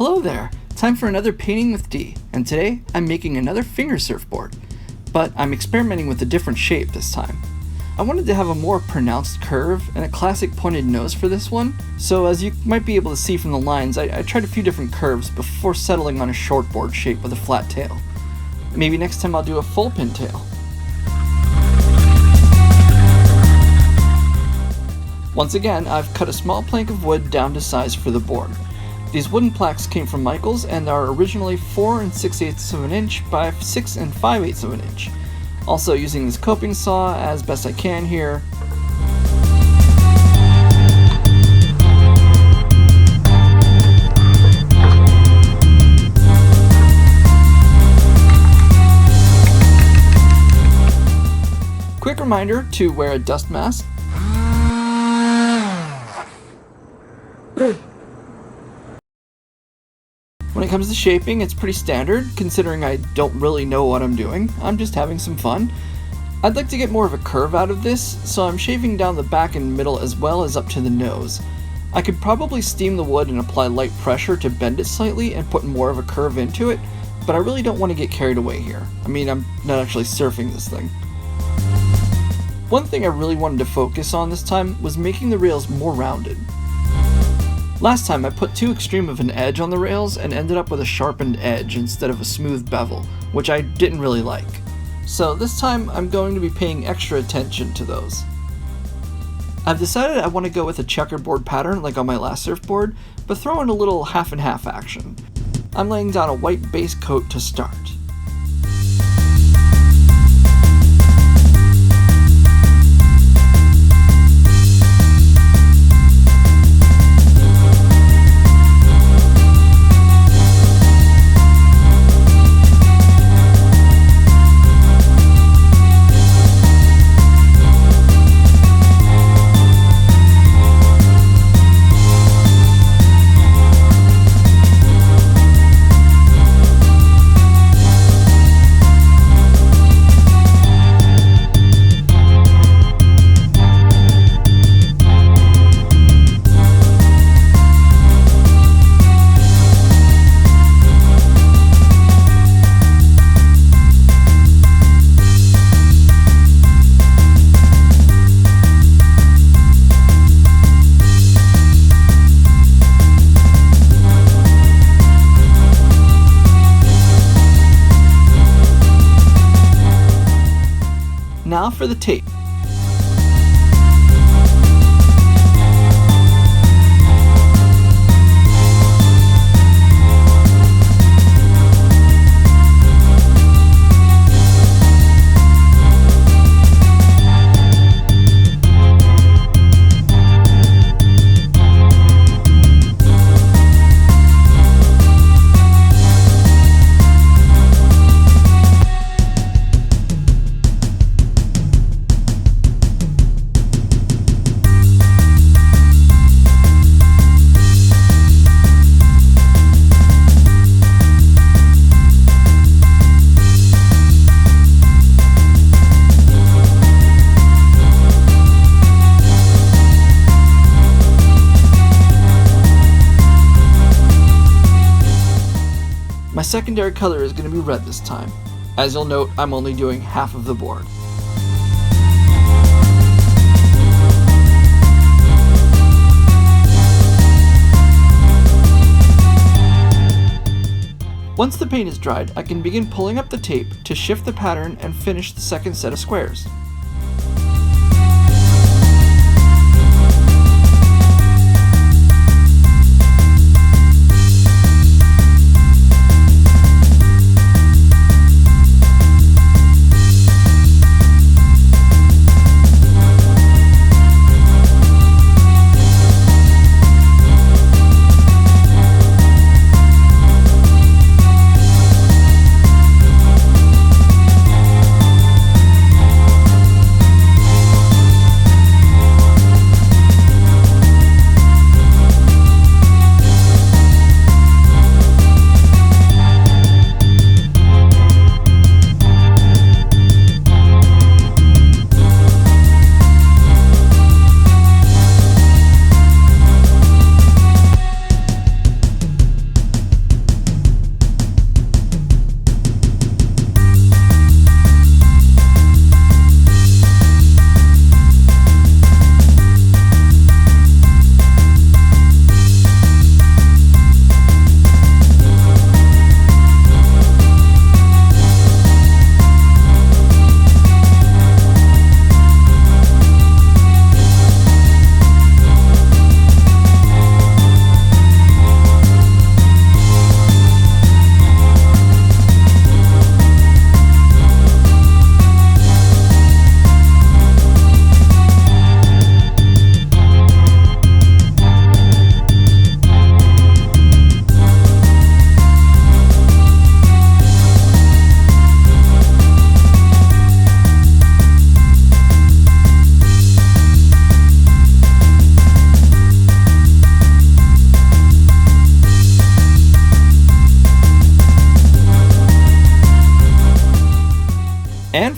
Hello there! Time for another Painting with D, and today I'm making another finger surfboard, but I'm experimenting with a different shape this time. I wanted to have a more pronounced curve and a classic pointed nose for this one, so as you might be able to see from the lines, I tried a few different curves before settling on a shortboard shape with a flat tail. Maybe next time I'll do a full pintail. Once again, I've cut a small plank of wood down to size for the board. These wooden plaques came from Michael's and are originally 4 6/8 of an inch by 6 5/8 of an inch. Also using this coping saw as best I can here. Quick reminder to wear a dust mask. When it comes to shaping, it's pretty standard, considering I don't really know what I'm doing. I'm just having some fun. I'd like to get more of a curve out of this, so I'm shaving down the back and middle as well as up to the nose. I could probably steam the wood and apply light pressure to bend it slightly and put more of a curve into it, but I really don't want to get carried away here. I mean, I'm not actually surfing this thing. One thing I really wanted to focus on this time was making the rails more rounded. Last time I put too extreme of an edge on the rails and ended up with a sharpened edge instead of a smooth bevel, which I didn't really like. So this time I'm going to be paying extra attention to those. I've decided I want to go with a checkerboard pattern like on my last surfboard, but throw in a little half and half action. I'm laying down a white base coat to start. Now for the tape. My secondary color is going to be red this time. As you'll note, I'm only doing half of the board. Once the paint is dried, I can begin pulling up the tape to shift the pattern and finish the second set of squares.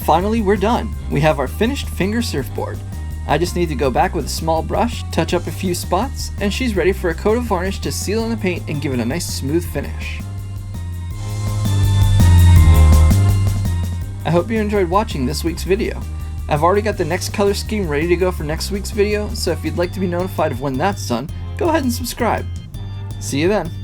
finally, we're done. We have our finished finger surfboard. I just need to go back with a small brush, touch up a few spots, and she's ready for a coat of varnish to seal in the paint and give it a nice smooth finish. I hope you enjoyed watching this week's video. I've already got the next color scheme ready to go for next week's video, so if you'd like to be notified of when that's done, go ahead and subscribe. See you then.